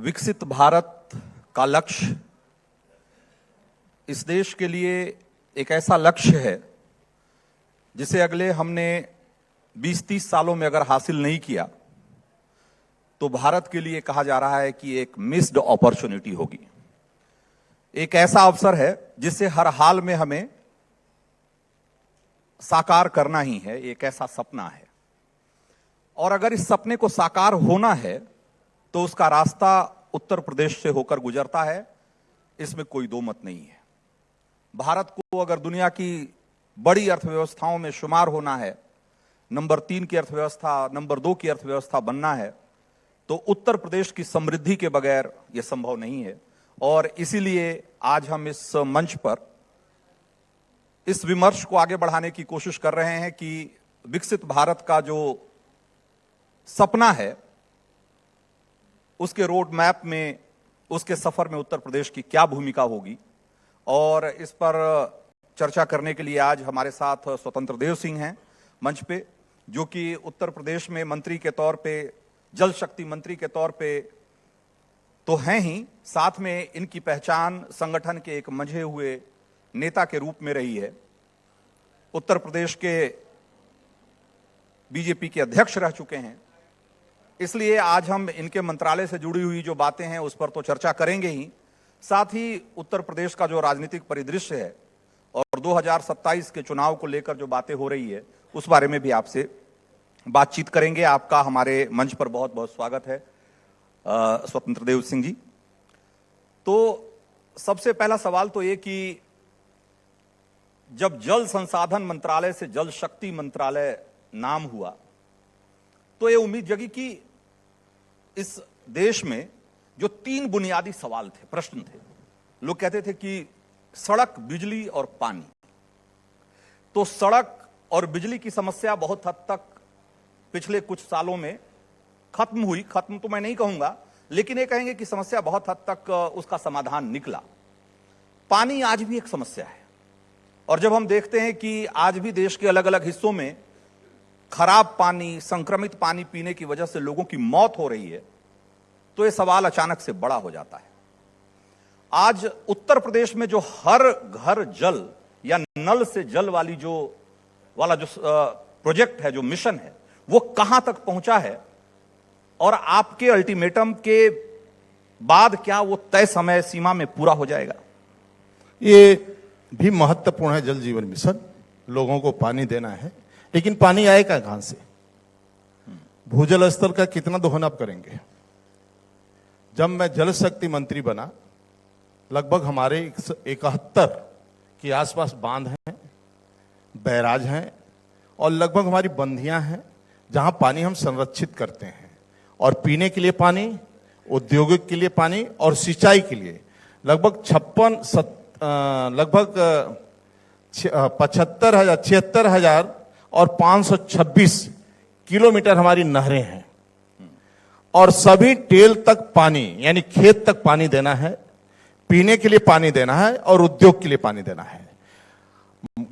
विकसित भारत का लक्ष्य इस देश के लिए एक ऐसा लक्ष्य है जिसे अगले हमने 20-30 सालों में अगर हासिल नहीं किया तो भारत के लिए कहा जा रहा है कि एक मिस्ड अपॉर्चुनिटी होगी। एक ऐसा अवसर है जिसे हर हाल में हमें साकार करना ही है। एक ऐसा सपना है और अगर इस सपने को साकार होना है तो उसका रास्ता उत्तर प्रदेश से होकर गुजरता है, इसमें कोई दो मत नहीं है। भारत को अगर दुनिया की बड़ी अर्थव्यवस्थाओं में शुमार होना है, नंबर 3 की अर्थव्यवस्था, नंबर 2 की अर्थव्यवस्था बनना है, तो उत्तर प्रदेश की समृद्धि के बगैर यह संभव नहीं है। और इसीलिए आज हम इस मंच पर इस विमर्श को आगे बढ़ाने की कोशिश कर रहे हैं कि विकसित भारत का जो सपना है उसके रोड मैप में, उसके सफर में उत्तर प्रदेश की क्या भूमिका होगी। और इस पर चर्चा करने के लिए आज हमारे साथ स्वतंत्र देव सिंह हैं मंच पे, जो कि उत्तर प्रदेश में मंत्री के तौर पे, जल शक्ति मंत्री के तौर पे तो हैं ही, साथ में इनकी पहचान संगठन के एक मंझे हुए नेता के रूप में रही है। उत्तर प्रदेश के बीजेपी के अध्यक्ष रह चुके हैं। इसलिए आज हम इनके मंत्रालय से जुड़ी हुई जो बातें हैं उस पर तो चर्चा करेंगे ही, साथ ही उत्तर प्रदेश का जो राजनीतिक परिदृश्य है और 2027 के चुनाव को लेकर जो बातें हो रही है उस बारे में भी आपसे बातचीत करेंगे। आपका हमारे मंच पर बहुत बहुत स्वागत है स्वतंत्र देव सिंह जी। तो सबसे पहला सवाल तो ये कि जब जल संसाधन मंत्रालय से जल शक्ति मंत्रालय नाम हुआ तो ये उम्मीद जगी कि इस देश में जो 3 बुनियादी सवाल थे, प्रश्न थे, लोग कहते थे कि सड़क, बिजली और पानी। तो सड़क और बिजली की समस्या बहुत हद तक पिछले कुछ सालों में खत्म हुई। खत्म तो मैं नहीं कहूंगा, लेकिन ये कहेंगे कि समस्या बहुत हद तक उसका समाधान निकला। पानी आज भी एक समस्या है और जब हम देखते हैं कि आज भी देश के अलग अलग हिस्सों में खराब पानी, संक्रमित पानी पीने की वजह से लोगों की मौत हो रही है, तो यह सवाल अचानक से बड़ा हो जाता है। आज उत्तर प्रदेश में जो हर घर जल या नल से जल वाली जो प्रोजेक्ट है, जो मिशन है, वो कहां तक पहुंचा है और आपके अल्टीमेटम के बाद क्या वो तय समय सीमा में पूरा हो जाएगा? ये भी महत्वपूर्ण है। जल जीवन मिशन, लोगों को पानी देना है, लेकिन पानी आएगा कहां से? भूजल स्तर का कितना दोहन आप करेंगे? जब मैं जल शक्ति मंत्री बना, लगभग हमारे 71 के आसपास बांध हैं, बैराज हैं और लगभग हमारी बंधियां हैं जहां पानी हम संरक्षित करते हैं। और पीने के लिए पानी, औद्योगिक के लिए पानी और सिंचाई के लिए लगभग 76,000 और 526 किलोमीटर हमारी नहरें हैं। और सभी टेल तक पानी, यानी खेत तक पानी देना है, पीने के लिए पानी देना है और उद्योग के लिए पानी देना है।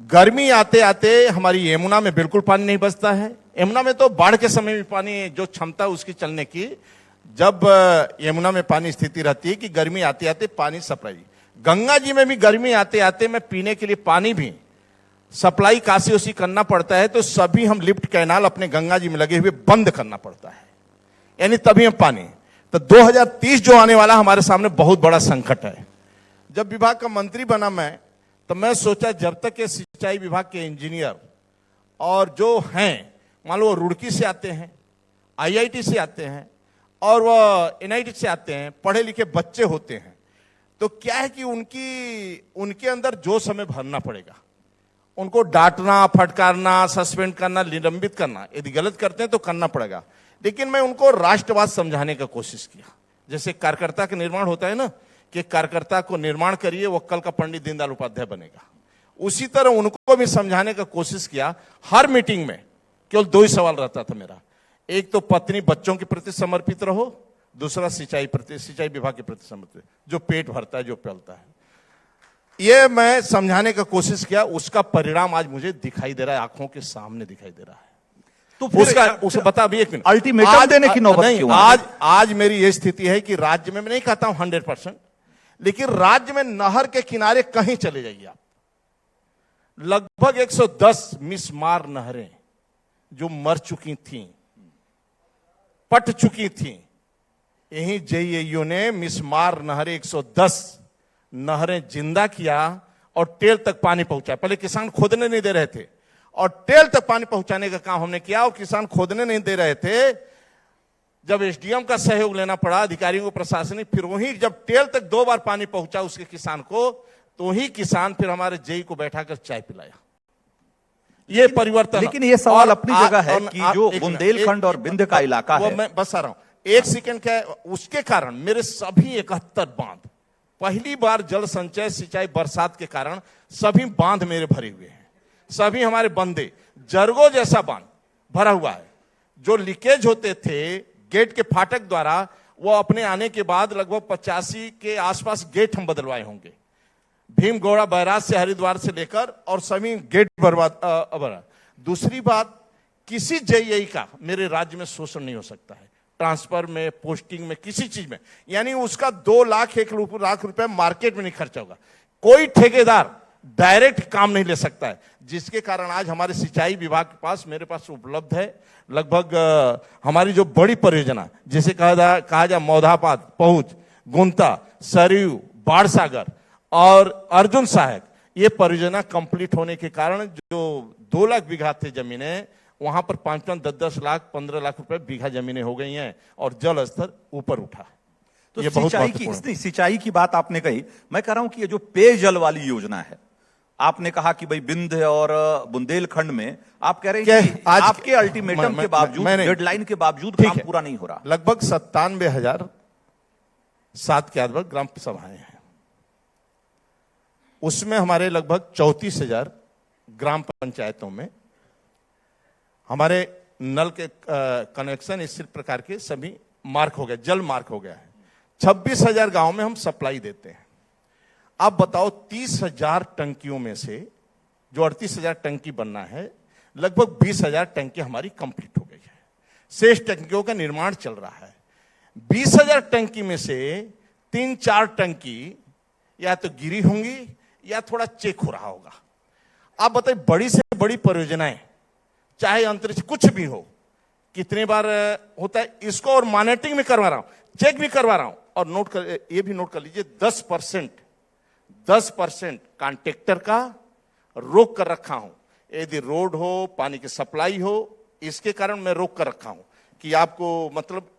गर्मी आते आते हमारी यमुना में बिल्कुल पानी नहीं बचता है। यमुना में तो बाढ़ के समय भी पानी, जो क्षमता उसकी चलने की, जब यमुना में पानी स्थिति रहती है कि गर्मी आते आते पानी सप्लाई। गंगा जी में भी गर्मी आते आते में पीने के लिए पानी भी सप्लाई काशी उसी करना पड़ता है। तो सभी हम लिफ्ट कैनाल अपने गंगा जी में लगे हुए बंद करना पड़ता है, यानी तभी हम पानी। तो 2030 जो आने वाला हमारे सामने बहुत बड़ा संकट है। जब विभाग का मंत्री बना मैं, तो मैं सोचा जब तक के सिंचाई विभाग के इंजीनियर और जो हैं, मान लो रुड़की से आते हैं, IIT से आते हैं और वो NIT से आते हैं, पढ़े लिखे बच्चे होते हैं, तो क्या है कि उनके अंदर जोश हमें भरना पड़ेगा। उनको डांटना, फटकारना, सस्पेंड करना, निलंबित करना, यदि गलत करते हैं तो करना पड़ेगा। लेकिन मैं उनको राष्ट्रवाद समझाने का कोशिश किया। जैसे कार्यकर्ता का निर्माण होता है ना, कि कार्यकर्ता को निर्माण करिए, वो कल का पंडित दीनदयाल उपाध्याय बनेगा। उसी तरह उनको भी समझाने का कोशिश किया। हर मीटिंग में केवल 2 ही सवाल रहता था मेरा। एक तो पत्नी बच्चों के प्रति समर्पित रहो, दूसरा सिंचाई विभाग के प्रति समर्पित, जो पेट भरता है, जो पलता है। ये मैं समझाने का कोशिश किया। उसका परिणाम आज मुझे दिखाई दे रहा है, आंखों के सामने दिखाई दे रहा है। तो फिर उसका उसे बता अभी एक मिनट अल्टीमेटम देने की नौबत नहीं, क्यों आ गई? आज मेरी ये स्थिति है कि राज्य में मैं नहीं कहता हूं 100%, लेकिन राज्य में नहर के किनारे कहीं चले जाइए आप, लगभग 110 मिसमार नहरें जो मर चुकी थीं, पट चुकी थीं, यही जेईयू ने मिसमार नहरें 110 नहरें जिंदा किया और टेल तक पानी पहुंचाया। पहले किसान खोदने नहीं दे रहे थे और टेल तक पानी पहुंचाने का काम हमने किया, और किसान खोदने नहीं दे रहे थे। जब एसडीएम का सहयोग लेना पड़ा, अधिकारियों को, प्रशासनिक, फिर वही जब टेल तक 2 बार पानी पहुंचा उसके किसान को, तो ही किसान फिर हमारे जेई को बैठाकर चाय पिलाया। ये परिवर्तन। लेकिन ये सवाल अपनी जगह है कि जो बुंदेलखंड और विंध्य का इलाका है, मैं बस आ रहा हूं, एक सेकंड का, उसके कारण मेरे सभी 71 बांध, पहली बार जल संचय सिंचाई बरसात के कारण सभी बांध मेरे भरे हुए हैं। सभी हमारे बंदे, जरगो जैसा बांध भरा हुआ है। जो लीकेज होते थे गेट के फाटक द्वारा, वो अपने आने के बाद लगभग 85 के आसपास गेट हम बदलवाए होंगे, भीमगौड़ा बैराज से, हरिद्वार से लेकर, और सभी गेट बर्बाद। दूसरी बात, किसी जेईई का मेरे राज्य में शोषण नहीं हो सकता है, ट्रांसफर में, पोस्टिंग में, किसी चीज में। यानी उसका 2 लाख 1 लाख रुपए मार्केट में नहीं खर्चा होगा। कोई ठेकेदार डायरेक्ट काम नहीं ले सकता है, जिसके कारण आज हमारे सिंचाई विभाग के पास, मेरे पास उपलब्ध है लगभग हमारी जो बड़ी परियोजना, जिसे कहा जाए मौधापाद, पहुंच, गुंता, सरयू, बाणसागर और अर्जुन सहायक, ये परियोजना कंप्लीट होने के कारण जो 2 लाख बीघा थे जमीनें, वहां पर 5-5, 10-10 लाख, 15 लाख रुपए बीघा जमीनें हो गई हैं, और जल स्तर ऊपर उठा। तो ये बहुत सिंचाई की बात आपने कही, मैं कह रहा हूं कि ये जो पेयजल वाली योजना है, आपने कहा कि भाई विंध्य और बुंदेलखंड में, आप कह रहे हैं कि आज आपके अल्टीमेटम के बावजूद, डेडलाइन के बावजूद काम पूरा नहीं हो रहा। लगभग 97,007 के आसपास ग्राम सभाएं हैं, उसमें हमारे लगभग 34,000 ग्राम पंचायतों में हमारे नल के कनेक्शन इस प्रकार के सभी मार्क हो गए, जल मार्क हो गया है। 26,000 गांव में हम सप्लाई देते हैं। आप बताओ, 30,000 टंकियों में से जो 38,000 टंकी बनना है, लगभग 20,000 टंकी हमारी कंप्लीट हो गई है। शेष टंकियों का निर्माण चल रहा है। 20,000 टंकी में से 3-4 टंकी या तो गिरी होंगी या थोड़ा चेक हो रहा होगा। आप बताइए, बड़ी से बड़ी परियोजनाएं, चाहे अंतरिक्ष कुछ भी हो, कितने बार होता है इसको, और मॉनिटरिंग में करवा रहा हूं, चेक भी करवा रहा हूं, और ये भी नोट कर लीजिए, 10% कॉन्ट्रैक्टर का रोक कर रखा हूं। यदि रोड हो, पानी की सप्लाई हो, इसके कारण मैं रोक कर रखा हूं कि आपको मतलब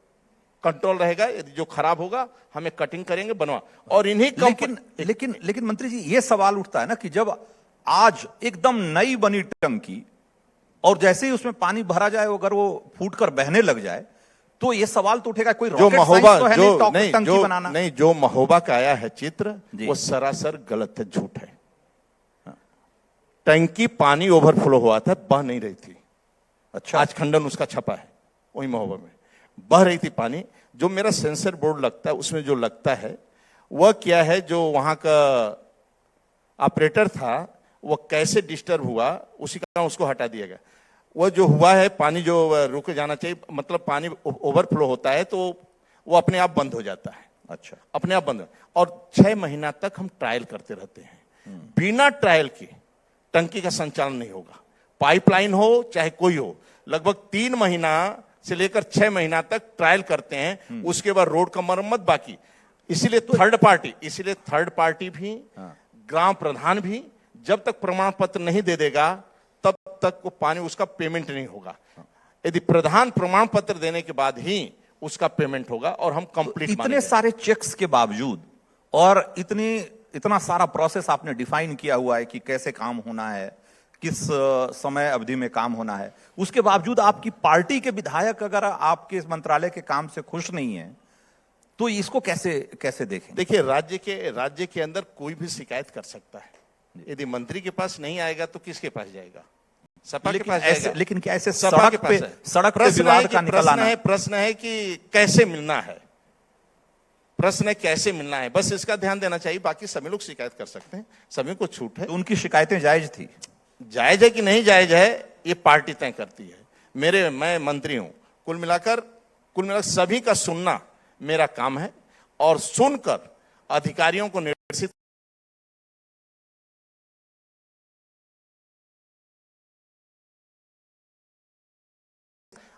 कंट्रोल रहेगा, यदि जो खराब होगा हमें कटिंग करेंगे, बनवा। और इन्हीं लेकिन मंत्री जी, ये सवाल उठता है ना कि जब आज एकदम नई बनी टंकी, और जैसे ही उसमें पानी भरा जाए, अगर वो फूट कर बहने लग जाए, तो ये सवाल तो उठेगा, कोई जो महोबा तो है नहीं, टंकी बनाना। नहीं, जो महोबा का आया है चित्र, वो सरासर गलत है, झूठ है। टंकी पानी ओवरफ्लो हुआ था, बह नहीं रही थी। अच्छा, आज खंडन उसका छपा है, वही महोबा में बह रही थी पानी। जो मेरा सेंसर बोर्ड लगता है, उसमें जो लगता है वह क्या है, जो वहां का ऑपरेटर था, वो कैसे डिस्टर्ब हुआ, उसी कारण उसको हटा दिया गया। वो जो हुआ है, पानी जो रुक जाना चाहिए, मतलब पानी ओवरफ्लो होता है तो वो अपने आप बंद हो जाता है। अच्छा, अपने आप बंद। और 6 महीना तक हम ट्रायल करते रहते हैं। बिना ट्रायल के टंकी का संचालन नहीं होगा, पाइपलाइन हो चाहे कोई हो। लगभग 3 महीना से लेकर 6 महीना तक ट्रायल करते हैं, उसके बाद रोड का मरम्मत बाकी। इसीलिए थर्ड पार्टी भी, ग्राम प्रधान भी, जब तक प्रमाण पत्र नहीं दे देगा तब तक वो पानी, उसका पेमेंट नहीं होगा। यदि प्रधान प्रमाण पत्र देने के बाद ही उसका पेमेंट होगा, और हम कंप्लीट। इतने सारे चेक्स के बावजूद, और इतना सारा प्रोसेस आपने डिफाइन किया हुआ है कि कैसे काम होना है, किस समय अवधि में काम होना है, उसके बावजूद आपकी पार्टी के विधायक अगर आपके इस मंत्रालय के काम से खुश नहीं है, तो इसको कैसे देखें? देखिए, राज्य के अंदर कोई भी शिकायत कर सकता है। यदि मंत्री के पास नहीं आएगा तो किसके पास जाएगा? सपा के पास जाएगा। लेकिन क्या ऐसे सपा के पास सड़क पे विवाद का निकल आना है? प्रश्न है कि कैसे मिलना है, प्रश्न है कैसे मिलना है, बस इसका ध्यान देना चाहिए। बाकी सभी लोग शिकायत कर सकते हैं, सभी को छूट है। तो उनकी शिकायतें जायज थी? जायज है कि नहीं जायज है, ये पार्टी तय करती है। मैं मंत्री हूं, कुल मिलाकर सभी का सुनना मेरा काम है और सुनकर अधिकारियों को निर्देशित।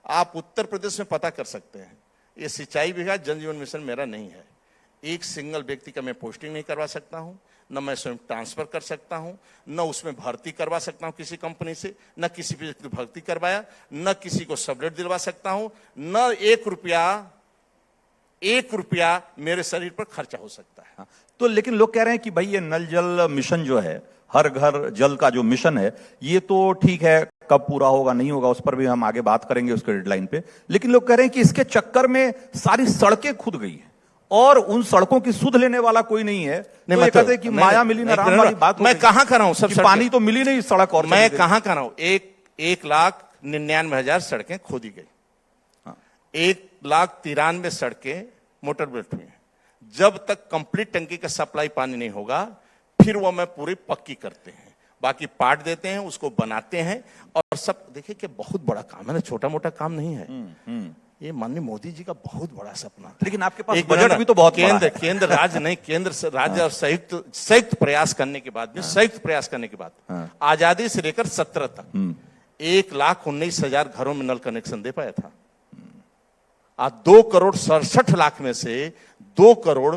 आप उत्तर प्रदेश में पता कर सकते हैं, ये सिंचाई विभाग जल जीवन मिशन मेरा नहीं है। एक सिंगल व्यक्ति का मैं पोस्टिंग नहीं करवा सकता हूं, न मैं स्वयं ट्रांसफर कर सकता हूं, न उसमें भर्ती करवा सकता हूं किसी कंपनी से, न किसी व्यक्ति को भर्ती करवाया, न किसी को सबलेट दिलवा सकता हूं, न एक रुपया मेरे शरीर पर खर्चा हो सकता है। तो लेकिन लोग कह रहे हैं कि भाई ये नल जल मिशन जो है, हर घर जल का जो मिशन है, ये तो ठीक है, कब पूरा होगा नहीं होगा उस पर भी हम आगे बात करेंगे उसके डेडलाइन पे। लेकिन लोग कह रहे हैं कि इसके चक्कर में सारी सड़कें खुद गई हैं और उन सड़कों की सुध लेने वाला कोई नहीं है। नहीं, तो ये कहते हैं कि माया मिली ना राम वाली बात हो मैं गई। कहां कर रहा हूं? सब पानी तो मिली नहीं सड़क, और मैं कहां कर रहा हूं? 1,99,000 सड़कें खोदी गई, 1,93,000 सड़कें मोटर बिल्ट हुई हैं। जब तक कंप्लीट टंकी का सप्लाई पानी नहीं होगा फिर वो मैं पूरी पक्की करते हैं, बाकी पार्ट देते हैं, उसको बनाते हैं और सब। देखिए कि बहुत बड़ा काम है ना, छोटा मोटा काम नहीं है। ये माननीय मोदी जी का बहुत बड़ा सपना था। लेकिन आपके पास बजट भी तो बहुत बड़ा है। केंद्र राज्य नहीं, केंद्र राज्य और संयुक्त प्रयास करने के बाद आजादी से लेकर 17 तक 1,19,000 घरों में नल कनेक्शन दे पाया था। आज 2,67,00,000 में से 2 करोड़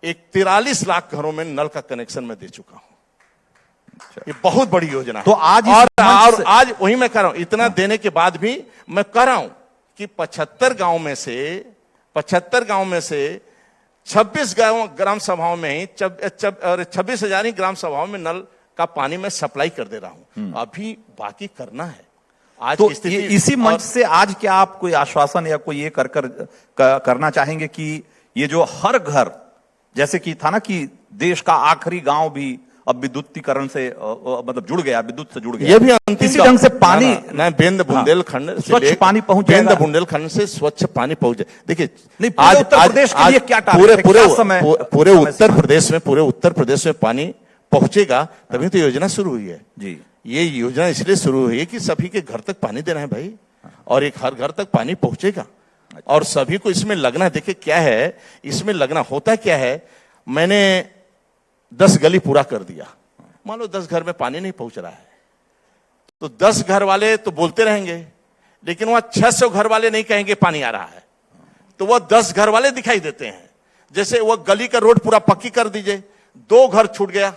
43 लाख घरों में नल का कनेक्शन मैं दे चुका हूं। ये बहुत बड़ी योजना है। तो आज और आज वही मैं कर रहा हूं। इतना देने के बाद भी मैं कह रहा हूं कि 75 गांव में से 26 ग्राम सभाओं में ही 26,000 ही ग्राम सभाओं में नल का पानी मैं सप्लाई कर दे रहा हूं। अभी बाकी करना है। आज तो की स्थिति इसी मंच से आज क्या आप कोई आश्वासन या कोई ये करना चाहेंगे कि ये जो हर घर, जैसे कि था ना कि देश का आखिरी गांव भी अब विद्युतीकरण से मतलब जुड़ गया, विद्युत से जुड़ गया, ये भी अंतिम इसी ढंग से पानी बेंद बुंदेलखंड स्वच्छ पानी पहुंच जाएगा। बेंद बुंदेलखंड से स्वच्छ पानी पहुंच जाए। देखिए नहीं, पूरे उत्तर प्रदेश के लिए क्या टारगेट है? पूरे उत्तर प्रदेश में पानी पहुंचेगा, तभी तो योजना शुरू हुई है जी। ये योजना इसलिए शुरू हुई है कि सभी के घर तक पानी देना है भाई, और एक हर घर तक पानी पहुंचेगा और सभी को इसमें लगना है। देखिए क्या है इसमें लगना, होता क्या है, मैंने 10 गली पूरा कर दिया, मान लो 10 घर में पानी नहीं पहुंच रहा है, तो 10 घर वाले तो बोलते रहेंगे, लेकिन वहां 600 घर वाले नहीं कहेंगे पानी आ रहा है, तो वह 10 घर वाले दिखाई देते हैं। जैसे वह गली का रोड पूरा पक्की कर दीजिए, 2 घर छूट गया,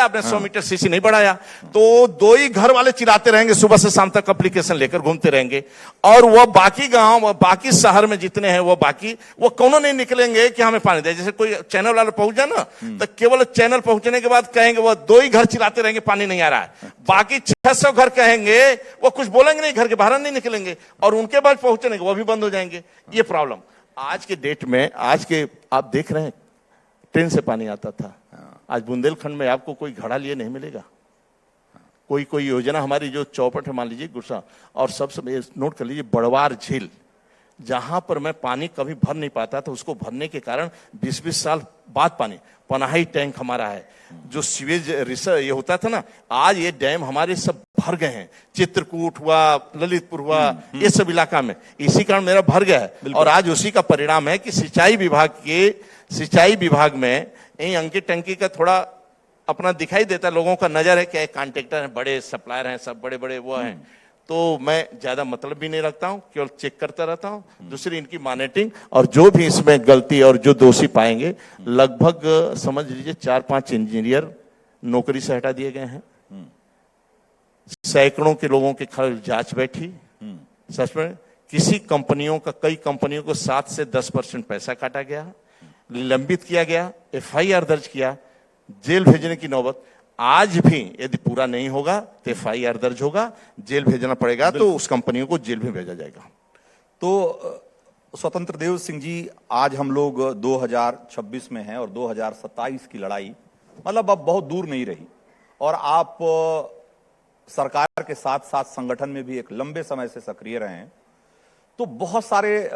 आपने 100 मीटर सीसी नहीं बढ़ाया, तो 2 ही घर वाले चिल्लाते रहेंगे, सुबह से शाम तक एप्लीकेशन लेकर घूमते रहेंगे, और वह बाकी गांव, वह बाकी शहर में जितने हैं वो कोनो नहीं निकलेंगे कि हमें पानी दे। जैसे कोई चैनल वाला पहुंच जाए ना, तो केवल चैनल पहुंचने के बाद कहेंगे, वह 2 ही घर चिल्लाते रहेंगे पानी नहीं आ रहा है, बाकी 600 घर कहेंगे, वो कुछ बोलेंगे नहीं, घर के बाहर नहीं निकलेंगे, और उनके बाद पहुंचने के वो भी बंद हो जाएंगे। ये प्रॉब्लम आज के डेट में, आप देख रहे हैं ट्रेन से पानी आता था, आज बुंदेलखंड में आपको कोई घड़ा लिए नहीं मिलेगा। कोई योजना हमारी जो चौपट है, मान लीजिए गुस्सा, और सबसे नोट कर लीजिए बड़वार झील, जहां पर मैं पानी कभी भर नहीं पाता था, उसको भरने के कारण 20-20 साल बाद पानी, पनाही टैंक हमारा है, जो सीवेज रिसर्च ये होता था ना, आज ये डैम हमारे सब भर गए हैं। चित्रकूट हुआ, ललितपुर हुआ, ये सब इलाका में, इसी कारण मेरा भर गया है। और आज उसी का परिणाम है कि सिंचाई विभाग में यही अंकित टंकी का थोड़ा अपना दिखाई देता है, लोगों का नजर है कि कॉन्ट्रैक्टर हैं, बड़े सप्लायर हैं, सब बड़े वो हैं, तो मैं ज्यादा मतलब भी नहीं रखता हूं, केवल चेक करता रहता हूं। दूसरी इनकी मॉनिटरिंग, और जो भी इसमें गलती और जो दोषी पाएंगे, लगभग समझ लीजिए 4-5 इंजीनियर नौकरी से हटा दिए गए हैं, सैकड़ों के लोगों के खर्च जांच बैठी, सच में कई कंपनियों को 7 से 10% पैसा काटा गया, निलंबित किया गया, FIR दर्ज किया, जेल भेजने की नौबत। आज भी यदि पूरा नहीं होगा तो FIR दर्ज होगा, जेल भेजना पड़ेगा, तो उस कंपनियों को जेल में भेजा जाएगा। तो स्वतंत्र देव सिंह जी, आज हम लोग 2026 में हैं और 2027 की लड़ाई मतलब अब बहुत दूर नहीं रही, और आप सरकार के साथ साथ संगठन में भी एक लंबे समय से सक्रिय रहे हैं, तो बहुत सारे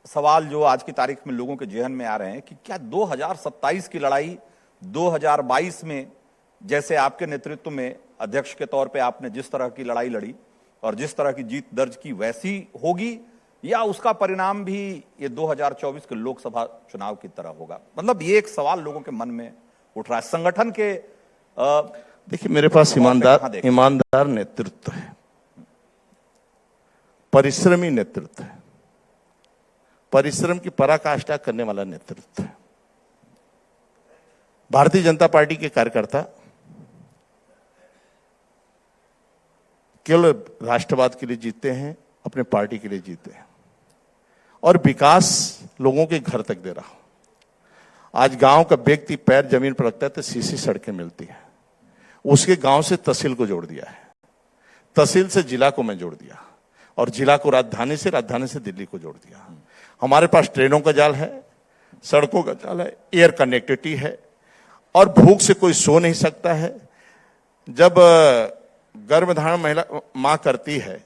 सवाल जो आज की तारीख में लोगों के जेहन में आ रहे हैं कि क्या 2027 की लड़ाई 2022 में जैसे आपके नेतृत्व में अध्यक्ष के तौर पे आपने जिस तरह की लड़ाई लड़ी और जिस तरह की जीत दर्ज की वैसी होगी, या उसका परिणाम भी ये 2024 के लोकसभा चुनाव की तरह होगा? मतलब ये एक सवाल लोगों के मन में उठ रहा है। संगठन के देखिए, मेरे पास ईमानदार नेतृत्व है, परिश्रमी नेतृत्व है, परिश्रम की पराकाष्ठा करने वाला नेतृत्व है। भारतीय जनता पार्टी के कार्यकर्ता केवल राष्ट्रवाद के लिए जीते हैं, अपने पार्टी के लिए जीते हैं, और विकास लोगों के घर तक दे रहा हूं। आज गांव का व्यक्ति पैर जमीन पर रखता है तो सीसी सड़कें मिलती है। उसके गांव से तहसील को जोड़ दिया है, तहसील से जिला को मैं जोड़ दिया, और जिला को राजधानी से दिल्ली को जोड़ दिया। हमारे पास ट्रेनों का जाल है, सड़कों का जाल है, एयर कनेक्टिविटी है, और भूख से कोई सो नहीं सकता है। जब गर्भधारण महिला मां करती है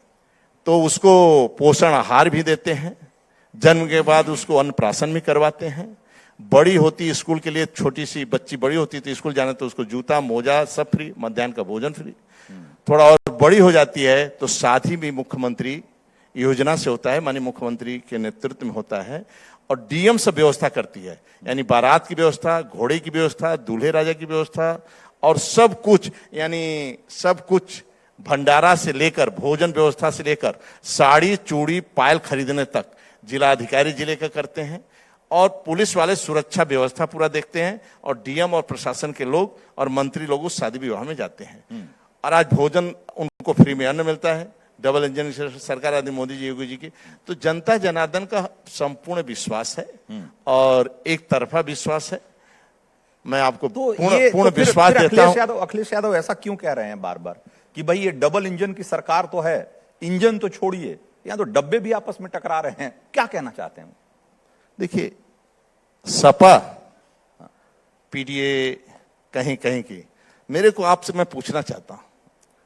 तो उसको पोषण आहार भी देते हैं, जन्म के बाद उसको अन्नप्राशन भी करवाते हैं। बड़ी होती स्कूल के लिए, छोटी सी बच्ची बड़ी होती तो स्कूल जाने तो उसको जूता मोजा सब फ्री, मध्याह्न का भोजन फ्री। थोड़ा और बड़ी हो जाती है तो शादी भी मुख्यमंत्री योजना से होता है, माननीय मुख्यमंत्री के नेतृत्व में होता है, और डीएम सब व्यवस्था करती है, यानी बारात की व्यवस्था, घोड़े की व्यवस्था, दूल्हे राजा की व्यवस्था, और सब कुछ, यानी सब कुछ भंडारा से लेकर भोजन व्यवस्था से लेकर साड़ी चूड़ी पायल खरीदने तक जिला अधिकारी जिले का करते हैं, और पुलिस वाले सुरक्षा व्यवस्था पूरा देखते हैं, और डीएम और प्रशासन के लोग और मंत्री लोग उस शादी विवाह में जाते हैं। और आज भोजन उनको फ्री में अन्न मिलता है, डबल इंजन सरकार आदि मोदी जी योगी जी की। तो जनता जनार्दन का संपूर्ण विश्वास है और एक तरफा विश्वास है। मैं आपको पूर्ण विश्वास देता हूं। अखिलेश यादव ऐसा क्यों कह रहे हैं बार बार कि भाई ये डबल इंजन की सरकार तो है, इंजन तो छोड़िए, यहां तो डब्बे भी आपस में टकरा रहे हैं, क्या कहना चाहते हैं? देखिए, सपा पीडीए कहीं कहीं की, मेरे को आपसे मैं पूछना चाहता हूं,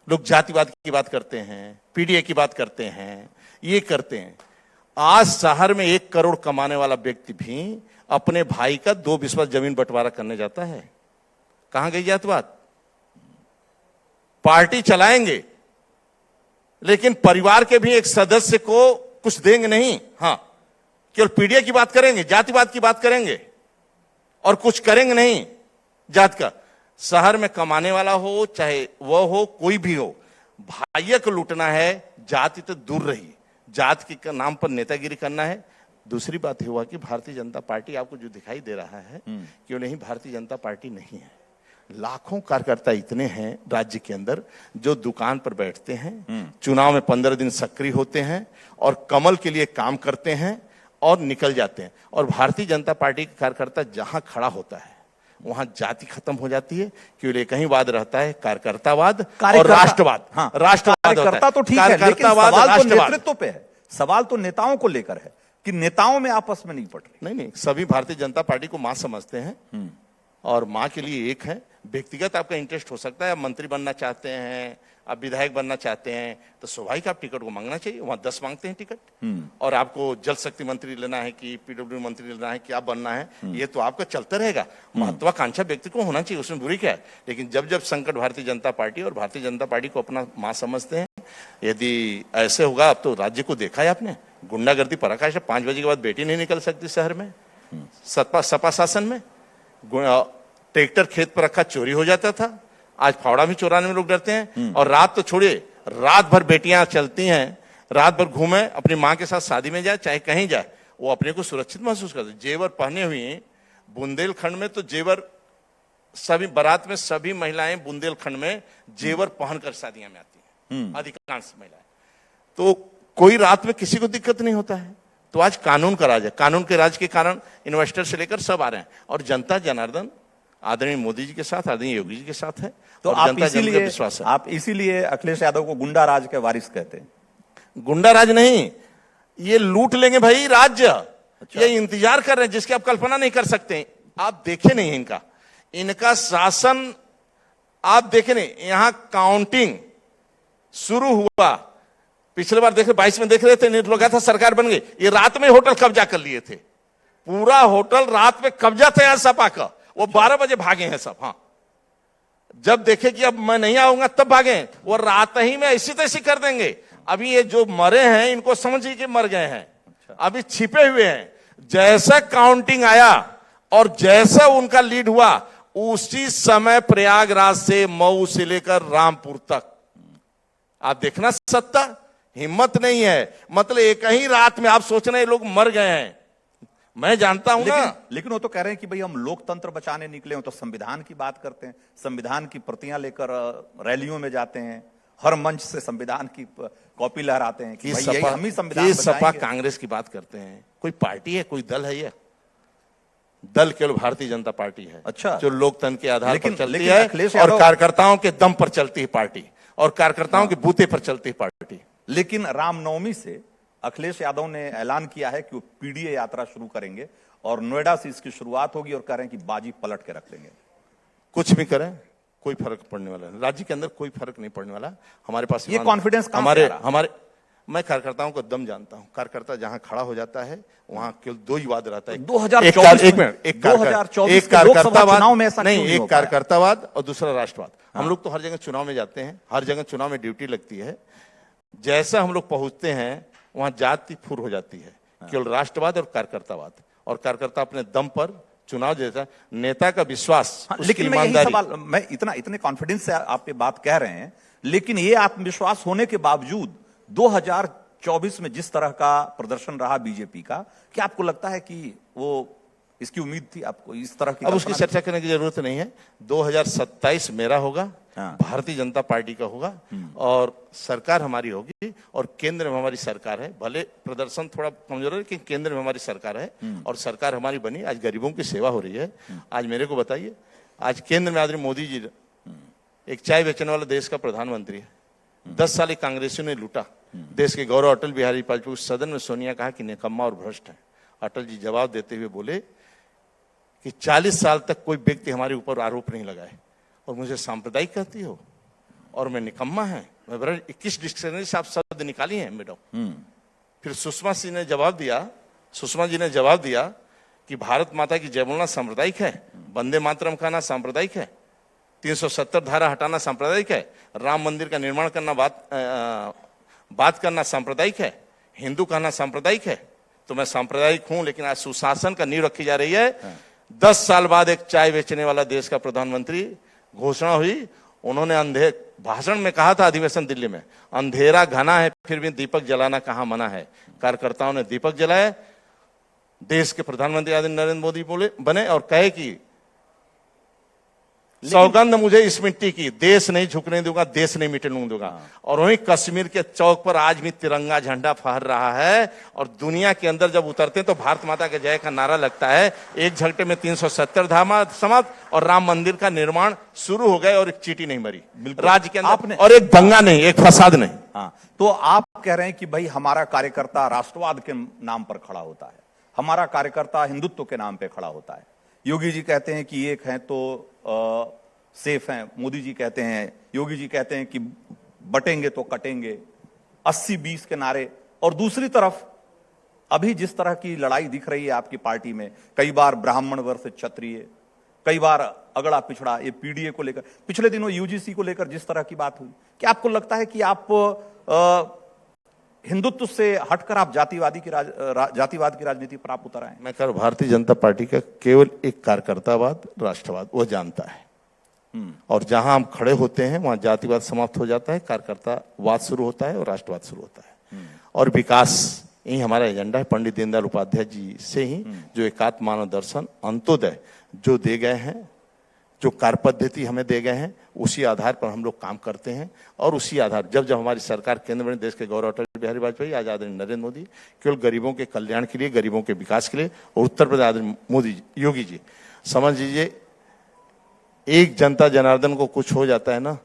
लोग जातिवाद की बात करते हैं, पीडीए की बात करते हैं, ये करते हैं। आज शहर में 1 करोड़ कमाने वाला व्यक्ति भी अपने भाई का 2 बिस्वा जमीन बंटवारा करने जाता है। कहां गई जातिवाद? पार्टी चलाएंगे लेकिन परिवार के भी एक सदस्य को कुछ देंगे नहीं। हाँ, केवल पीडीए की बात करेंगे, जातिवाद की बात करेंगे और कुछ करेंगे नहीं जात का। शहर में कमाने वाला हो चाहे वह हो, कोई भी हो, भाइयों को लूटना है, जाति तो दूर रही, जात के नाम पर नेतागिरी करना है। दूसरी बात ये हुआ कि भारतीय जनता पार्टी आपको जो दिखाई दे रहा है क्यों नहीं, भारतीय जनता पार्टी नहीं है। लाखों कार्यकर्ता इतने हैं राज्य के अंदर जो दुकान पर बैठते हैं, चुनाव में 15 दिन सक्रिय होते हैं और कमल के लिए काम करते हैं और निकल जाते हैं। और भारतीय जनता पार्टी का कार्यकर्ता जहां खड़ा होता है वहां जाति खत्म हो जाती है, केवल एक ही वाद रहता है, कार्यकर्तावाद और राष्ट्रवाद। हाँ, राष्ट्रवाद कार्यकर्ता तो ठीक है, लेकिन सवाल तो नेतृत्व पे है, सवाल तो नेताओं को लेकर है कि नेताओं में आपस में नहीं पड़ रही। नहीं, सभी भारतीय जनता पार्टी को मां समझते हैं और मां के लिए एक है। व्यक्तिगत आपका इंटरेस्ट हो सकता है, आप मंत्री बनना चाहते हैं, आप विधायक बनना चाहते हैं, तो स्वाभाविक आप टिकट को मांगना चाहिए। वहां 10 मांगते हैं टिकट, और आपको जल शक्ति मंत्री लेना है कि पीडब्ल्यू मंत्री लेना है, क्या बनना है, ये तो आपका चलता रहेगा। महत्वाकांक्षा व्यक्ति को होना चाहिए, उसमें बुरी क्या है। लेकिन जब जब संकट भारतीय जनता पार्टी और भारतीय जनता पार्टी को अपना मां समझते हैं, यदि ऐसे होगा, अब तो राज्य को देखा है आपने, गुंडागर्दी पराकाष्ठा, 5 बजे के बाद बेटी नहीं निकल सकती शहर में। सपा शासन में ट्रैक्टर खेत पर रखा चोरी हो जाता था, आज फावड़ा भी चोराने में लोग डरते हैं। और रात तो छोड़िए, रात भर बेटियां चलती हैं, रात भर घूमे, अपनी मां के साथ शादी में जाए चाहे कहीं जाए, वो अपने को सुरक्षित महसूस करते। जेवर पहने हुए बुंदेलखंड में तो जेवर, सभी बारात में सभी महिलाएं बुंदेलखंड में जेवर पहनकर शादियां में आती हैं, अधिकांश महिलाएं। तो कोई रात में किसी को दिक्कत नहीं होता है। तो आज कानून का राज है, कानून के राज के कारण इन्वेस्टर से लेकर सब आ रहे हैं, और जनता जनार्दन आदरणीय मोदी जी के साथ, आदरणीय योगी जी के साथ है। तो आप इसीलिए अखिलेश यादव को गुंडा राज के वारिस कहते हैं? गुंडा राज नहीं, ये लूट लेंगे भाई राज्य। अच्छा। ये इंतजार कर रहे हैं जिसकी आप कल्पना नहीं कर सकते। आप देखे नहीं इनका शासन, आप देखे नहीं। यहां काउंटिंग शुरू हुआ, पिछले बार देख रहे 22 में देख रहे थे, नीट लगा था, सरकार बन गई, ये रात में होटल कब्जा कर लिए थे, पूरा होटल रात में कब्जा था यहां सपा का, वो 12 बजे भागे हैं सब। हाँ, जब देखे कि अब मैं नहीं आऊंगा तब भागे, वो रात ही में ऐसी तैसी कर देंगे। अभी ये जो मरे हैं इनको समझिए कि मर गए हैं, अभी छिपे हुए हैं। जैसा काउंटिंग आया और जैसा उनका लीड हुआ, उसी समय प्रयागराज से मऊ से लेकर रामपुर तक आप देखना, सत्ता हिम्मत नहीं है। मतलब एक ही रात में आप सोच रहे हैं लोग मर गए हैं। मैं जानता हूं ना, लेकिन वो तो कह रहे हैं कि भाई हम लोकतंत्र बचाने निकले हो तो संविधान की बात करते हैं, संविधान की प्रतियां लेकर रैलियों में जाते हैं, हर मंच से संविधान की कॉपी लहराते हैं कि भाई यही हम ही संविधान सपा बचाएंगे। कांग्रेस की बात करते हैं। कोई पार्टी है, कोई दल है? ये दल केवल भारतीय जनता पार्टी है। अच्छा, जो लोकतंत्र के आधार पर चलती लेकिन है अखिलेश और यादव, कार्यकर्ताओं के दम पर चलती है पार्टी, और कार्यकर्ताओं के बूते पर चलती है पार्टी। लेकिन रामनवमी से अखिलेश यादव ने ऐलान किया है कि वो पीडीए यात्रा शुरू करेंगे और नोएडा से इसकी शुरुआत होगी और कह रहे हैं कि बाजी पलट के रख देंगे। कुछ भी करें कोई फर्क पड़ने वाला नहीं, राज्य के अंदर कोई फर्क नहीं पड़ने वाला। हमारे पास ये कॉन्फिडेंस कहां से आ रहा? हमारे मैं कार्यकर्ताओं को दम जानता हूं। कार्यकर्ता जहां खड़ा हो जाता है वहां केवल दो ही वाद रहता है, 2024 एक मिनट, एक कार्यकर्तावाद में ऐसा नहीं, एक कार्यकर्तावाद और दूसरा राष्ट्रवाद। हम लोग तो हर जगह चुनाव में जाते हैं, हर जगह चुनाव में ड्यूटी लगती है। जैसा हम लोग पहुंचते हैं वहां जाति फुर हो जाती है, केवल राष्ट्रवाद और कार्यकर्तावाद, और कार्यकर्ता अपने दम पर चुनाव जैसा नेता का विश्वास, लेकिन मैं यही सवाल, मैं इतने कॉन्फिडेंस से आप ये बात कह रहे हैं, लेकिन ये आत्मविश्वास होने के बावजूद 2024 में जिस तरह का प्रदर्शन रहा बीजेपी का, क्या आपको लगता है कि वो इसकी उम्मीद थी आपको इस तरह की? अब उसकी चर्चा करने की जरूरत नहीं है। 2027 मेरा होगा, भारतीय जनता पार्टी का होगा, और सरकार हमारी होगी, और केंद्र में हमारी सरकार है। भले प्रदर्शन थोड़ा कमजोर है लेकिन केंद्र में हमारी सरकार है, और सरकार हमारी बनी। आज गरीबों की सेवा हो रही है। आज मेरे को बताइए, आज केंद्र में आदरणीय मोदी जी, एक चाय बेचने वाला देश का प्रधानमंत्री है। 10 साल कांग्रेसियों ने लूटा देश के गौरव अटल बिहारी वाजपेयी। सदन में सोनिया कहा कि निकम्मा और भ्रष्ट है। अटल जी जवाब देते हुए बोले कि 40 साल तक कोई व्यक्ति हमारे ऊपर आरोप नहीं लगाए और मुझे सांप्रदायिक कहती हो और मैं निकम्मा है। मैं बड़ा 21 डिक्शनरी से आप शब्द निकाली हैं मैडम। फिर सुषमा जी ने जवाब दिया कि भारत माता की जय बोलना सांप्रदायिक है, वंदे मातरम कहना सांप्रदायिक है, 370 धारा हटाना सांप्रदायिक है, राम मंदिर का निर्माण करना बात करना सांप्रदायिक है, हिंदू कहना सांप्रदायिक है। तो मैं सांप्रदायिक हूं, लेकिन आज सुशासन का नींव रखी जा रही है। 10 साल बाद एक चाय बेचने वाला देश का प्रधानमंत्री, घोषणा हुई, उन्होंने भाषण में कहा था अधिवेशन दिल्ली में, अंधेरा घना है फिर भी दीपक जलाना कहां मना है। कार्यकर्ताओं ने दीपक जलाए। देश के प्रधानमंत्री आदरणीय नरेंद्र मोदी बने और कहे कि सौगंध मुझे इस मिट्टी की, देश नहीं झुकने दूंगा, देश नहीं मिटने दूंगा। और वहीं कश्मीर के चौक पर आज भी तिरंगा झंडा फहर रहा है, और दुनिया के अंदर जब उतरते हैं तो भारत माता के जय का नारा लगता है। एक झटके में 370 धारा समाप्त और राम मंदिर का निर्माण शुरू हो गए, और एक चीटी नहीं मरी राज्य के अंदर, और एक दंगा नहीं, एक फसाद नहीं। हाँ, तो आप कह रहे हैं कि भाई हमारा कार्यकर्ता राष्ट्रवाद के नाम पर खड़ा होता है, हमारा कार्यकर्ता हिंदुत्व के नाम पे खड़ा होता है। योगी जी कहते हैं कि एक है तो सेफ हैं, मोदी जी कहते हैं, योगी जी कहते हैं कि बटेंगे तो कटेंगे, 80-20 के नारे। और दूसरी तरफ अभी जिस तरह की लड़ाई दिख रही है आपकी पार्टी में, कई बार ब्राह्मण वर्सेस क्षत्रिय, कई बार अगड़ा पिछड़ा, ये पीडीए को लेकर, पिछले दिनों यूजीसी को लेकर जिस तरह की बात हुई, क्या आपको लगता है कि आप हिंदुत्व से हटकर आप जातिवाद की राजनीति पर आप उतर आए? मैं कह रहा हूं, भारतीय जनता पार्टी का केवल एक कार्यकर्तावाद, राष्ट्रवाद, वो जानता है। और जहां हम खड़े होते हैं वहां जातिवाद समाप्त हो जाता है, कार्यकर्तावाद शुरू होता है और राष्ट्रवाद शुरू होता है। और विकास, यही हमारा एजेंडा है। पंडित दीनदयाल उपाध्याय जी से ही जो एकात्म मानव दर्शन, अंत्योदय जो दे गए हैं, जो कार्य पद्धति हमें दे गए हैं, उसी आधार पर हम लोग काम करते हैं। और उसी आधार जब हमारी सरकार केंद्र में, देश के गौरव अटल बिहारी वाजपेयी, आज आदरणीय नरेंद्र मोदी, केवल गरीबों के कल्याण के लिए, गरीबों के विकास के लिए, और उत्तर प्रदेश आदरणीय मोदी योगी जी, समझ लीजिए एक जनता जनार्दन को कुछ हो जाता है ना,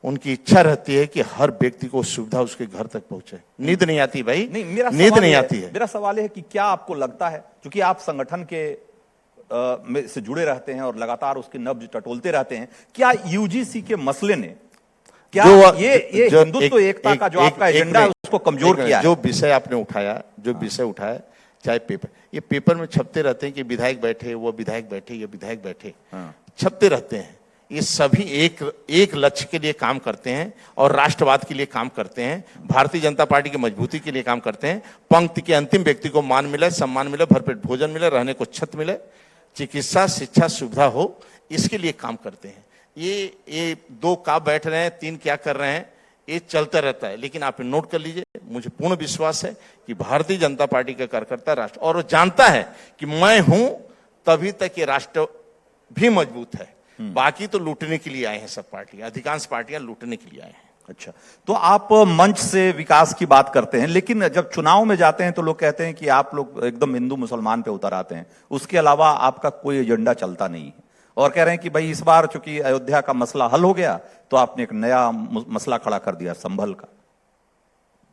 उनकी इच्छा रहती है कि हर व्यक्ति को सुविधा उसके घर तक पहुंचे। नींद नहीं आती भाई, नींद नहीं आती है। मेरा सवाल है कि क्या आपको लगता है, क्योंकि आप संगठन के में से जुड़े रहते हैं और लगातार उसकी नब्ज टटोलते रहते हैं, क्या यूजीसी के मसले ने क्या ये हिंदुत्व एकता का जो आपका एजेंडा है उसको कमजोर किया है? जो विषय आपने उठाया, जो विषय उठाया, चाहे पेपर, ये पेपर में छपते रहते हैं कि विधायक बैठे, वो विधायक बैठे, ये विधायक बैठे, छपते रहते हैं। ये सभी एक लक्ष्य के लिए काम करते हैं और राष्ट्रवाद के लिए काम करते हैं, भारतीय जनता पार्टी की मजबूती के लिए काम करते हैं। पंक्ति के अंतिम व्यक्ति को मान मिले, सम्मान मिले, भरपेट भोजन मिले, रहने को छत मिले, चिकित्सा शिक्षा सुविधा हो, इसके लिए काम करते हैं। ये दो का बैठ रहे हैं, तीन क्या कर रहे हैं, ये चलता रहता है। लेकिन आप नोट कर लीजिए, मुझे पूर्ण विश्वास है कि भारतीय जनता पार्टी का कार्यकर्ता राष्ट्र और वो जानता है कि मैं हूं, तभी तक ये राष्ट्र भी मजबूत है। बाकी तो लूटने के लिए आए हैं, सब पार्टियां, अधिकांश पार्टियां लूटने के लिए आए हैं। अच्छा, तो आप मंच से विकास की बात करते हैं, लेकिन जब चुनाव में जाते हैं तो लोग कहते हैं कि आप लोग एकदम हिंदू मुसलमान पे उतर आते हैं, उसके अलावा आपका कोई एजेंडा चलता नहीं है, और कह रहे हैं कि भाई इस बार चूंकि अयोध्या का मसला हल हो गया तो आपने एक नया मसला खड़ा कर दिया संभल का।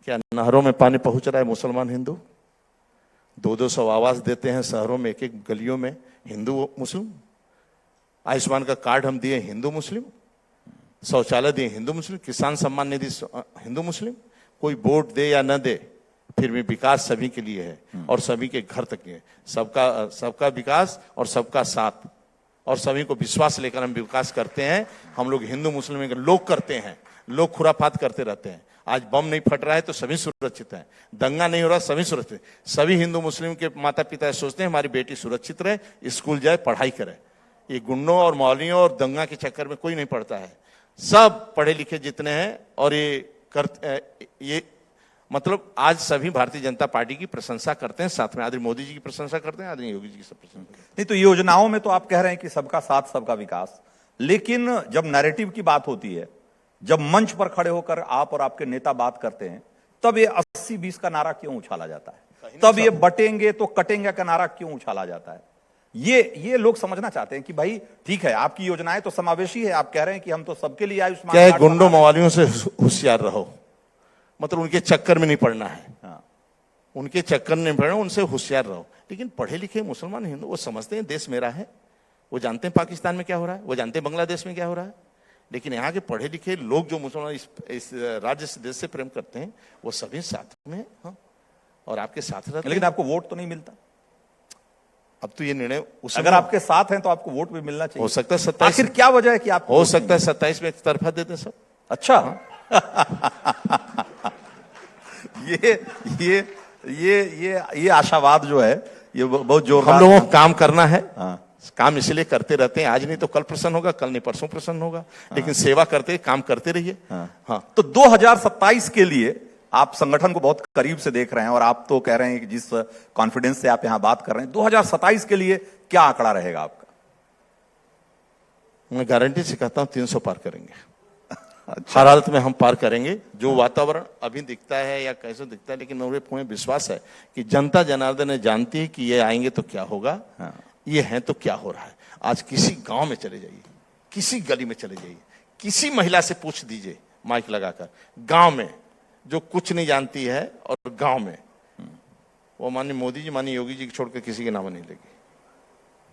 क्या नहरों में पानी पहुंच रहा है मुसलमान हिंदू? 200 आवास देते हैं शहरों में, एक गलियों में, हिंदू मुस्लिम। आयुष्मान का कार्ड हम दिए हिंदू मुस्लिम, शौचालय दिए हिंदू मुस्लिम, किसान सम्मान निधि हिंदू मुस्लिम। कोई वोट दे या न दे, फिर भी विकास सभी के लिए है और सभी के घर तक है। सबका विकास और सबका साथ, और सभी को विश्वास लेकर हम विकास करते हैं। हम लोग हिंदू मुस्लिम लोग करते हैं, लोग खुराफात करते रहते हैं। आज बम नहीं फट रहा है तो सभी सुरक्षित हैं, दंगा नहीं हो रहा सभी सुरक्षित। सभी हिंदू मुस्लिम के माता पिता सोचते हैं हमारी बेटी सुरक्षित रहे, स्कूल जाए, पढ़ाई करे। ये गुंडों और मौलवियों और दंगा के चक्कर में कोई नहीं पड़ता है। सब पढ़े लिखे जितने हैं और ये मतलब आज सभी भारतीय जनता पार्टी की प्रशंसा करते हैं, साथ में आदरणीय मोदी जी की प्रशंसा करते हैं, आदरणीय योगी जी की प्रशंसा करते हैं। नहीं तो योजनाओं में तो आप कह रहे हैं कि सबका साथ सबका विकास, लेकिन जब नैरेटिव की बात होती है, जब मंच पर खड़े होकर आप और आपके नेता बात करते हैं, तब ये 80-20 का नारा क्यों उछाला जाता है? तब ये बटेंगे तो कटेंगे का नारा क्यों उछाला जाता है? ये लोग समझना चाहते हैं कि भाई ठीक है, आपकी योजनाएं तो समावेशी है, आप कह रहे हैं कि हम तो सबके लिए आयुष्मान क्या कार्ड गुंडों बना मवालियों से होशियार रहो, मतलब उनके चक्कर में नहीं पड़ना है। हाँ। उनके चक्कर में नहीं पड़ना, उनसे होशियार रहो। लेकिन पढ़े लिखे मुसलमान हिंदू वो समझते हैं देश मेरा है, वो जानते हैं पाकिस्तान में क्या हो रहा है, वो जानते हैं बांग्लादेश में क्या हो रहा है। लेकिन यहाँ के पढ़े लिखे लोग जो मुसलमान इस राज्य से, देश से प्रेम करते हैं, वो सभी साथ में, हाँ, और आपके साथ रहते हैं। लेकिन आपको वोट तो नहीं मिलता। अब तो ये निर्णय अगर आपके साथ हैं तो आपको वोट भी मिलना चाहिए। हो सकता है 27, आखिर क्या वजह है कि आप हो सकता है 27 में एक तरफा दे दें सब। अच्छा। ये आशावाद जो है ये बहुत जोरदार। हम लोगों को काम करना है, हाँ। काम इसलिए करते रहते हैं, आज नहीं तो कल प्रसन्न होगा, कल नहीं परसों प्रसन्न होगा, लेकिन सेवा करते काम करते रहिए। हाँ। तो 2027 के लिए आप संगठन को बहुत करीब से देख रहे हैं और आप तो कह रहे हैं कि जिस कॉन्फिडेंस से आप यहां बात कर रहे हैं, 2027 के लिए क्या आंकड़ा रहेगा आपका? मैं गारंटी से कहता हूं 300 पार करेंगे। अच्छा। हर हालत में हम पार करेंगे। जो वातावरण अभी दिखता है या कैसे दिखता है, लेकिन मुझे पूर्ण विश्वास है कि जनता जनार्दन ने जानती है कि ये आएंगे तो क्या होगा, ये है तो क्या हो रहा है। आज किसी गांव में चले जाइए, किसी गली में चले जाइए, किसी महिला से पूछ दीजिए माइक लगाकर, गांव में जो कुछ नहीं जानती है, और गांव में वो माननीय मोदी जी, माननीय योगी जी को छोड़कर किसी के नाम नहीं लेगी।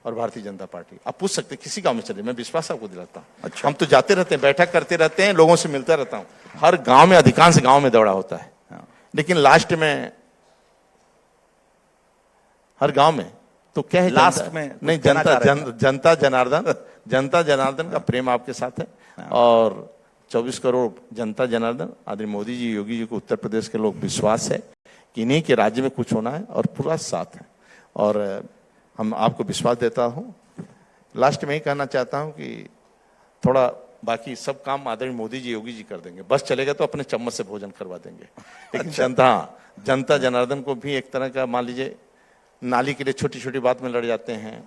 और भारतीय जनता पार्टी, आप पूछ सकते किसी गांव में चले, मैं विश्वास आपको दिलाता हूं। अच्छा। हम तो जाते रहते हैं, बैठक करते रहते हैं, लोगों से मिलता रहता हूं, हर गांव में, अधिकांश गांव में दौड़ा होता है। लेकिन लास्ट में हर गांव में तो क्या है, लास्ट में नहीं, जनता जनार्दन का प्रेम आपके साथ है, और 24 करोड़ जनता जनार्दन, आदरणीय मोदी जी, योगी जी को, उत्तर प्रदेश के लोग विश्वास है कि इन्हीं के राज्य में कुछ होना है, और पूरा साथ है। और हम आपको विश्वास देता हूं। लास्ट में ही कहना चाहता हूं कि थोड़ा बाकी सब काम आदरणीय मोदी जी, योगी जी कर देंगे। बस चलेगा तो अपने चम्मच से भोजन करवा देंगे। लेकिन जनता जनार्दन को भी एक तरह का, मान लीजिए नाली के लिए छोटी छोटी बात में लड़ जाते हैं,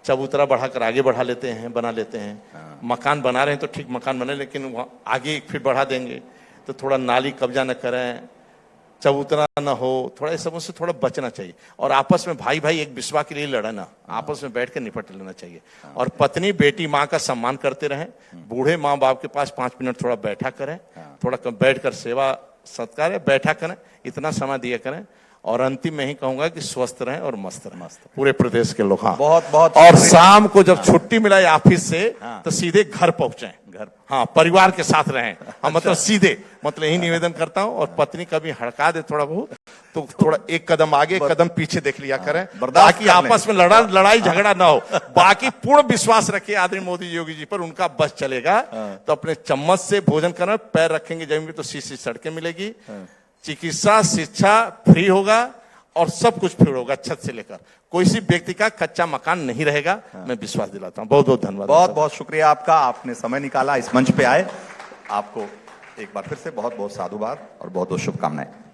चबूतरा बढ़ाकर आगे बढ़ा लेते हैं, बना लेते हैं। मकान बना रहे हैं तो ठीक मकान बने, लेकिन वहाँ आगे 1 फीट बढ़ा देंगे तो थोड़ा नाली कब्जा न करें, चबूतरा न हो, थोड़ा इस सब से थोड़ा बचना चाहिए। और आपस में भाई भाई एक विश्वास के लिए लड़ना, आपस में बैठ कर निपट लेना चाहिए। और पत्नी बेटी माँ का सम्मान करते रहें, बूढ़े माँ बाप के पास 5 मिनट थोड़ा बैठा करें, थोड़ा बैठ कर सेवा सत्कार बैठा करें, इतना समय दिया करें। और अंतिम में ही कहूंगा कि स्वस्थ रहें और मस्त रहें पूरे प्रदेश के लोग। हाँ, बहुत बहुत। और शाम को जब छुट्टी मिला ऑफिस से तो सीधे घर पहुंचे। घर, हाँ, परिवार के साथ रहें। हम मतलब सीधे मतलब यही निवेदन करता हूं। और पत्नी कभी हड़का दे थोड़ा बहुत तो थोड़ा एक कदम आगे एक कदम पीछे देख लिया करें, बर्दाश्त ताकि कर लें। आपस में लड़ाई झगड़ा ना हो। बाकी पूर्ण विश्वास रखिए आदरणीय मोदी योगी जी पर, उनका बस चलेगा तो अपने चम्मच से भोजन करना, पैर रखेंगे जमीन पे तो सीधी सड़कें मिलेगी, चिकित्सा शिक्षा फ्री होगा और सब कुछ फ्री होगा। छत से लेकर कोई सी व्यक्ति का कच्चा मकान नहीं रहेगा, मैं विश्वास दिलाता हूं। बहुत बहुत धन्यवाद। बहुत बहुत शुक्रिया आपका, आपने समय निकाला, इस मंच पे आए। आपको एक बार फिर से बहुत बहुत साधुवाद और बहुत बहुत शुभकामनाएं।